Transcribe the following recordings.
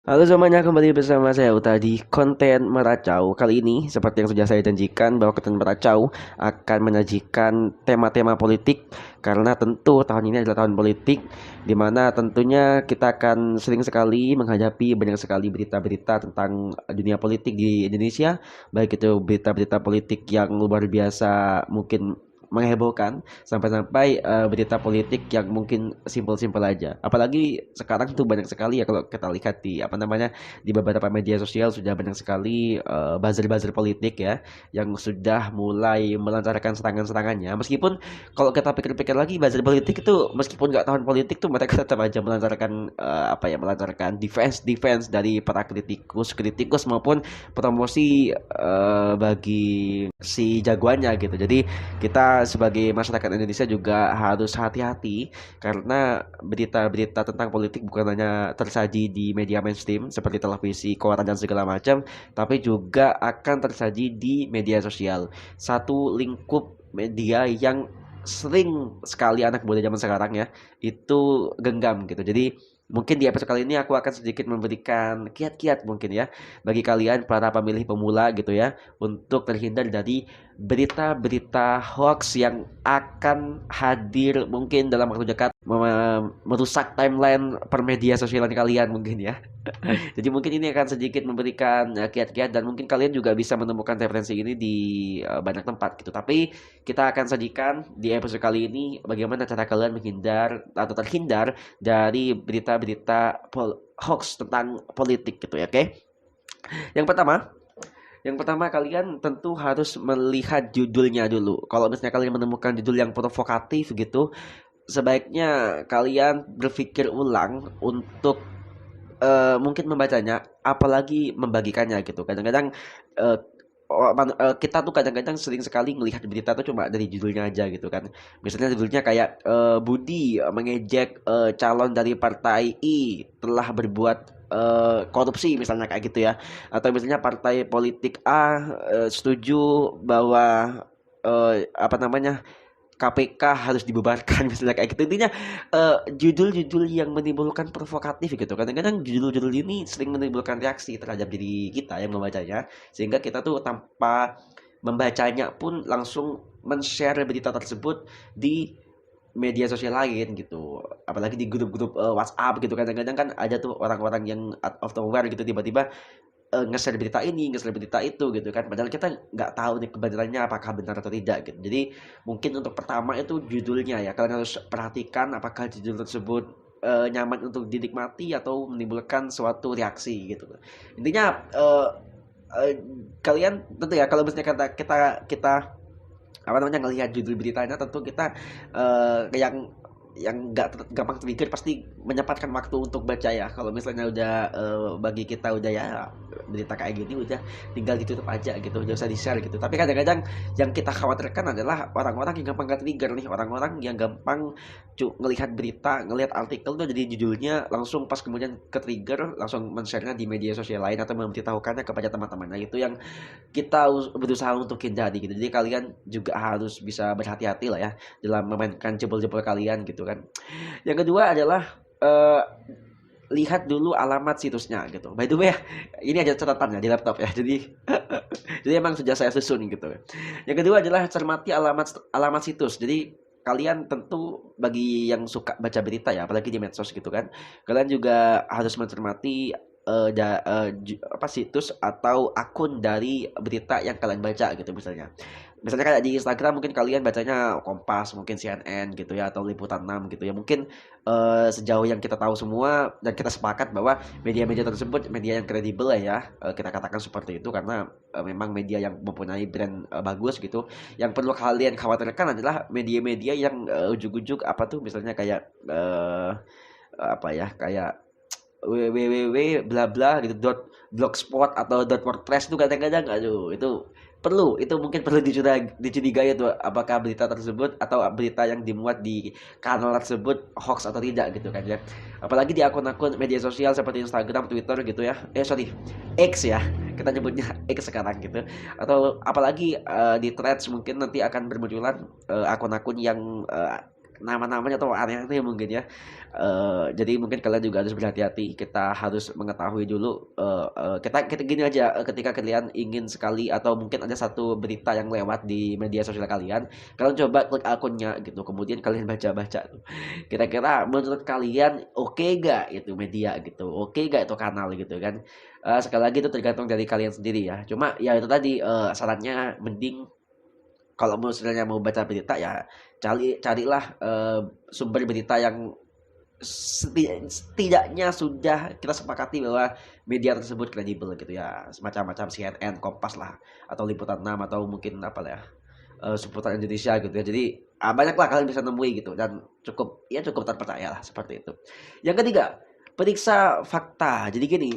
Halo semuanya, kembali bersama saya Uta di konten Meracau. Kali ini, seperti yang sudah saya janjikan, bahwa konten Meracau akan menyajikan tema-tema politik. Karena tentu tahun ini adalah tahun politik, di mana tentunya kita akan sering sekali menghadapi banyak sekali berita-berita tentang dunia politik di Indonesia. Baik itu berita-berita politik yang luar biasa, mungkin menghebohkan, sampai-sampai berita politik yang mungkin simpel-simpel aja. Apalagi sekarang tuh banyak sekali ya, kalau kita lihat di apa namanya, di beberapa media sosial sudah banyak sekali buzzer-buzzer politik ya, yang sudah mulai melancarkan serangan-serangannya. Meskipun kalau kita pikir-pikir lagi, buzzer politik itu meskipun nggak tahun politik tuh mereka tetap aja melancarkan apa ya, melancarkan defense dari para kritikus maupun promosi bagi si jagoannya gitu. Jadi kita sebagai masyarakat Indonesia juga harus hati-hati, karena berita-berita tentang politik bukan hanya tersaji di media mainstream seperti televisi, koran dan segala macam, tapi juga akan tersaji di media sosial. Satu lingkup media yang sering sekali anak muda zaman sekarang ya itu genggam gitu. Jadi mungkin di episode kali ini aku akan sedikit memberikan kiat-kiat mungkin ya bagi kalian para pemilih pemula gitu ya, untuk terhindar dari berita-berita hoax yang akan hadir mungkin dalam waktu dekat, merusak timeline per media sosial kalian mungkin ya. Jadi mungkin ini akan sedikit memberikan kiat-kiat, dan mungkin kalian juga bisa menemukan referensi ini di banyak tempat gitu. Tapi kita akan sajikan di episode kali ini bagaimana cara kalian menghindar atau terhindar dari berita-berita hoax tentang politik gitu ya, oke? Yang pertama, kalian tentu harus melihat judulnya dulu. Kalau misalnya kalian menemukan judul yang provokatif gitu, sebaiknya kalian berpikir ulang untuk mungkin membacanya, apalagi membagikannya gitu. Kadang-kadang eh, kita tuh kadang-kadang sering sekali melihat berita tuh cuma dari judulnya aja gitu kan. Misalnya judulnya kayak Budi mengejek calon dari partai I telah berbuat korupsi misalnya kayak gitu ya. Atau misalnya partai politik A setuju bahwa apa namanya, KPK harus dibubarkan misalnya kayak gitu. Intinya judul-judul yang menimbulkan provokatif gitu. Kadang-kadang judul-judul ini sering menimbulkan reaksi terhadap diri kita yang membacanya, sehingga kita tuh tanpa membacanya pun langsung men-share berita tersebut di media sosial lain gitu. Apalagi di grup-grup WhatsApp gitu, kadang-kadang kan ada tuh orang-orang yang out of nowhere gitu tiba-tiba nge-share berita ini, nge-share berita itu gitu kan. Padahal kita nggak tahu nih kebenarannya apakah benar atau tidak gitu. Jadi mungkin untuk pertama itu judulnya ya. Kalian harus perhatikan apakah judul tersebut nyaman untuk dinikmati atau menimbulkan suatu reaksi gitu. Intinya eh, kalian tentu ya, kalau misalnya kita kita apa namanya ngelihat judul beritanya, tentu kita yang nggak gampang terpikir pasti menyempatkan waktu untuk baca ya. Kalau misalnya udah bagi kita udah ya berita kayak gini udah tinggal ditutup aja gitu, udah usah di share gitu. Tapi kadang-kadang yang kita khawatirkan adalah orang-orang yang gampang trigger nih, orang-orang yang gampang ngelihat berita, ngelihat artikel tuh jadi judulnya langsung, pas kemudian ke trigger langsung men-share-nya di media sosial lain atau memberitahukannya kepada teman-temannya. Itu yang kita berusaha untuk hindari gitu. Jadi kalian juga harus bisa berhati-hati lah ya dalam memainkan jebol-jebol kalian gitu kan. Yang kedua adalah eh, lihat dulu alamat situsnya gitu. By the way, ini ada catatannya di laptop ya. Jadi jadi emang sudah saya susun gitu. Yang kedua adalah cermati alamat alamat situs. Jadi kalian tentu bagi yang suka baca berita ya, apalagi di medsos gitu kan, kalian juga harus mencermati apa situs atau akun dari berita yang kalian baca gitu. Misalnya kayak di Instagram mungkin kalian bacanya Kompas, mungkin CNN gitu ya, atau Liputan 6 gitu ya. Mungkin sejauh yang kita tahu semua dan kita sepakat bahwa media-media tersebut media yang kredibel ya, kita katakan seperti itu, karena memang media yang mempunyai brand bagus gitu. Yang perlu kalian khawatirkan adalah media-media yang ujuk-ujuk apa tuh, misalnya kayak apa ya, kayak www bla bla gitu blogspot atau wordpress itu kadang-kadang aduh itu mungkin perlu dicurigai tuh, apakah berita tersebut atau berita yang dimuat di kanal tersebut hoax atau tidak gitu kan ya. Apalagi di akun-akun media sosial seperti Instagram, Twitter gitu ya, sorry, X ya, kita nyebutnya X sekarang gitu. Atau apalagi di threads mungkin nanti akan bermunculan akun-akun yang nama-namanya atau aneh-aneh mungkin ya. Jadi mungkin kalian juga harus berhati-hati. Kita harus mengetahui dulu. Kita gini aja, ketika kalian ingin sekali atau mungkin ada satu berita yang lewat di media sosial kalian, kalian coba klik akunnya gitu. Kemudian kalian baca-baca tuh. Kira-kira menurut kalian oke gak itu media gitu? Oke gak itu kanal gitu kan? Sekali lagi itu tergantung dari kalian sendiri ya. Cuma ya itu tadi, sarannya mending kalau misalnya mau baca berita ya carilah sumber berita yang setidaknya sudah kita sepakati bahwa media tersebut kredibel gitu ya, semacam macam CNN, Kompas lah, atau Liputan 6 atau mungkin apa lah ya, Seputar Indonesia gitu ya. Jadi banyak lah kalian bisa nemui gitu dan cukup terpercaya lah seperti itu. Yang ketiga, periksa fakta. Jadi gini,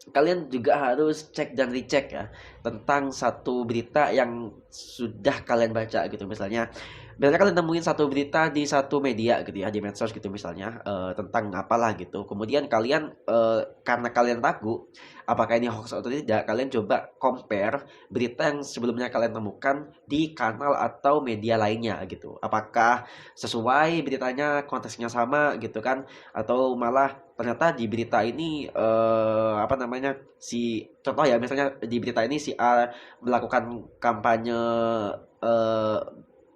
kalian juga harus cek dan recheck ya tentang satu berita yang sudah kalian baca gitu. Misalnya kalian nemuin satu berita di satu media gitu ya, di medsos gitu misalnya, tentang apalah gitu. Kemudian kalian, karena kalian ragu apakah ini hoax atau tidak, kalian coba compare berita yang sebelumnya kalian temukan di kanal atau media lainnya gitu. Apakah sesuai beritanya, konteksnya sama gitu kan, atau malah ternyata di berita ini, apa namanya, si contoh ya misalnya di berita ini si A melakukan kampanye, eee,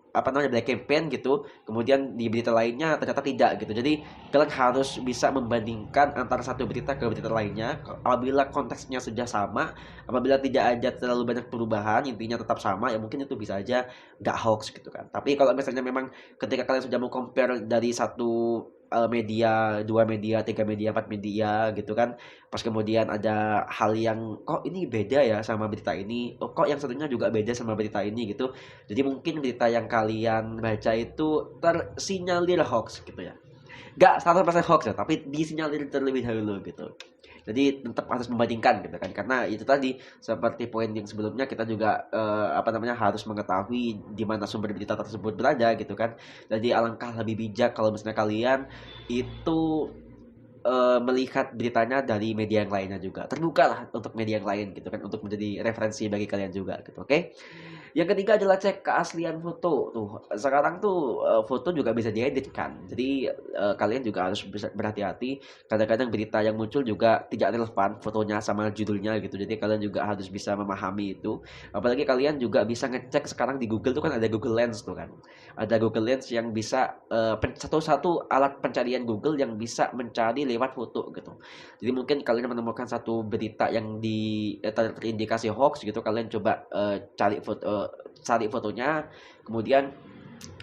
apa namanya, black campaign gitu, kemudian di berita lainnya ternyata tidak gitu. Jadi kalian harus bisa membandingkan antara satu berita ke berita lainnya. Apabila konteksnya sudah sama, apabila tidak ada terlalu banyak perubahan, intinya tetap sama, ya mungkin itu bisa aja nggak hoax gitu kan. Tapi kalau misalnya memang ketika kalian sudah mau compare dari satu, media, 2 media, 3 media, 4 media gitu kan, pas kemudian ada hal yang, "Kok ini beda ya sama berita ini? Oh, kok yang satunya juga beda sama berita ini?" Gitu. Jadi mungkin berita yang kalian baca itu tersinyalir hoax gitu ya. Nggak 100% hoax ya, tapi disinyalir terlebih dahulu gitu. Jadi tetap harus membandingkan gitu kan, karena itu tadi seperti poin yang sebelumnya kita juga, apa namanya, harus mengetahui di mana sumber berita tersebut berada gitu kan. Jadi alangkah lebih bijak kalau misalnya kalian itu, melihat beritanya dari media yang lainnya juga. Terbukalah untuk media yang lain gitu kan, untuk menjadi referensi bagi kalian juga gitu, oke? Yang ketiga adalah cek keaslian foto. Tuh, sekarang tuh, foto juga bisa diedit kan. Jadi, kalian juga harus bisa berhati-hati, kadang-kadang berita yang muncul juga tidak relevan fotonya sama judulnya gitu. Jadi kalian juga harus bisa memahami itu. Apalagi kalian juga bisa ngecek sekarang di Google tuh kan ada Google Lens tuh kan. Ada Google Lens yang bisa, satu-satu alat pencarian Google yang bisa mencari lewat foto gitu. Jadi mungkin kalian menemukan satu berita yang terindikasi hoax gitu, kalian coba, cari fotonya, kemudian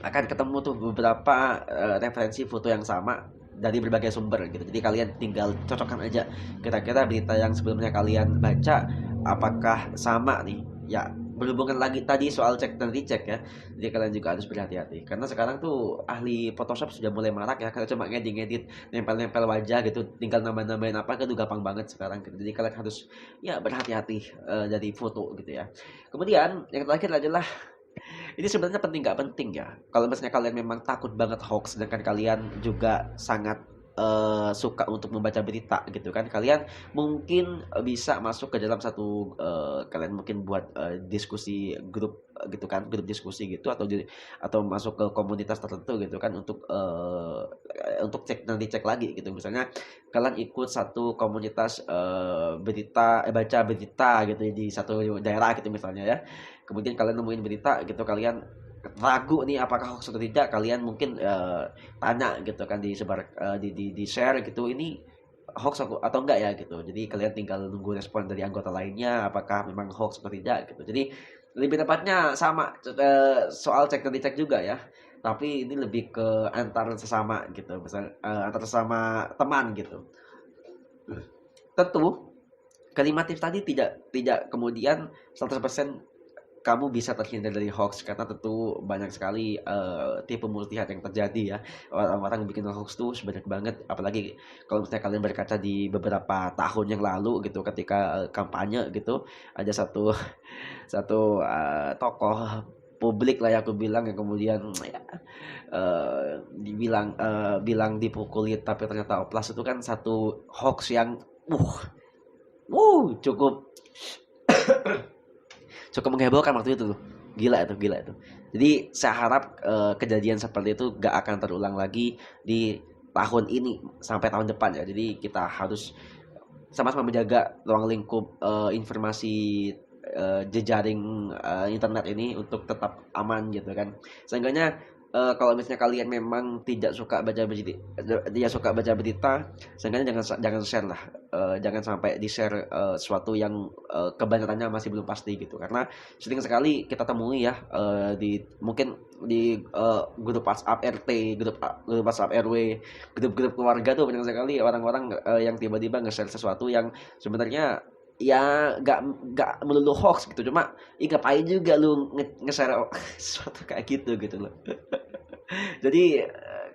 akan ketemu tuh beberapa, referensi foto yang sama dari berbagai sumber gitu. Jadi kalian tinggal cocokkan aja kira-kira berita yang sebelumnya kalian baca apakah sama nih. Ya, berhubungan lagi tadi soal cek dan recheck ya. Jadi kalian juga harus berhati-hati. Karena sekarang tuh ahli Photoshop sudah mulai marak ya. Kalian cuma ngedit-ngedit, nempel-nempel wajah gitu, tinggal nambah-nambahin apa itu gampang banget sekarang gitu. Jadi kalian harus ya berhati-hati, dari foto gitu ya. Kemudian yang terakhir adalah ini sebenarnya penting nggak penting ya. Kalau misalnya kalian memang takut banget hoax, sedangkan kalian juga sangat suka untuk membaca berita gitu kan, kalian mungkin bisa masuk ke dalam satu, kalian mungkin buat, diskusi grup, gitu kan, grup diskusi gitu atau masuk ke komunitas tertentu gitu kan untuk cek dan dicek lagi gitu. Misalnya kalian ikut satu komunitas, baca berita gitu di satu daerah gitu misalnya ya. Kemudian kalian nemuin berita gitu, kalian ragu nih apakah hoax atau tidak, kalian mungkin, tanya gitu kan, disebar, di-share gitu, "Ini hoax atau enggak ya?" Gitu. Jadi kalian tinggal nunggu respon dari anggota lainnya, apakah memang hoax atau tidak gitu. Jadi lebih tepatnya sama, soal cek dan dicek juga ya, tapi ini lebih ke antar sesama gitu, antar sesama teman gitu. Tentu kalimat tips tadi tidak tidak kemudian 100% kamu bisa terhindar dari hoax karena tentu banyak sekali, tipu muslihat yang terjadi ya. Orang-orang bikin hoax tuh sebanyak banget, apalagi kalau misalnya kalian berkaca di beberapa tahun yang lalu gitu ketika, kampanye gitu, ada satu satu, tokoh publik lah ya aku bilang yang kemudian ya, bilang dipukuli tapi ternyata oplas, itu kan satu hoax yang, uh cukup cukup menghebohkan waktu itu tuh. Gila itu. Jadi saya harap kejadian seperti itu gak akan terulang lagi di tahun ini sampai tahun depan ya. Jadi kita harus sama-sama menjaga ruang lingkup informasi jejaring internet ini untuk tetap aman gitu kan. Seenggaknya kalau misalnya kalian memang tidak suka baca berita, seenggaknya jangan share lah. Jangan sampai di share sesuatu yang kebenarannya masih belum pasti gitu. Karena sering sekali kita temui ya di mungkin di grup WhatsApp RT, grup WhatsApp RW, grup-grup keluarga tuh banyak sekali orang-orang yang tiba-tiba nge-share sesuatu yang sebenarnya ya nggak melulu hoax gitu, cuma ngapain juga lu nge-share sesuatu kayak gitu loh. Jadi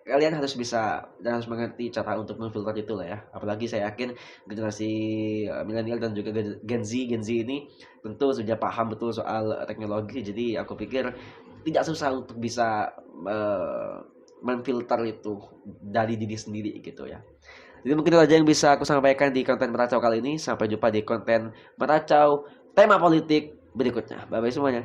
kalian harus bisa dan harus mengerti cara untuk memfilter itu lah ya. Apalagi saya yakin generasi milenial dan juga Gen Z ini tentu sudah paham betul soal teknologi. Jadi aku pikir tidak susah untuk bisa eh, memfilter itu dari diri sendiri gitu ya. Jadi mungkin itu aja yang bisa aku sampaikan di konten meracau kali ini. Sampai jumpa di konten meracau tema politik berikutnya. Bye bye semuanya.